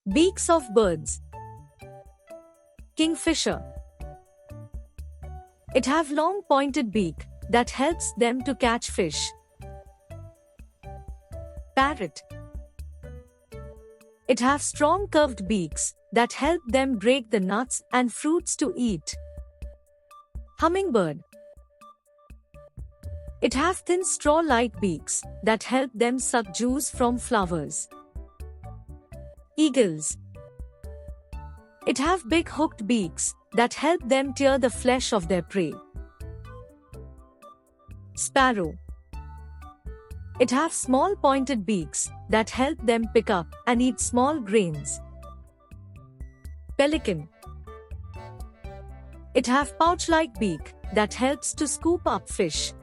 Beaks of birds. Kingfisher. It have long pointed beak that helps them to catch fish. Parrot. It have strong curved beaks that help them break the nuts and fruits to eat. Hummingbird. It have thin straw-like beaks that help them suck juice from flowers. Eagles. It have big hooked beaks that help them tear the flesh of their prey. Sparrow. It have small pointed beaks that help them pick up and eat small grains. Pelican. It have pouch-like beak that helps to scoop up fish.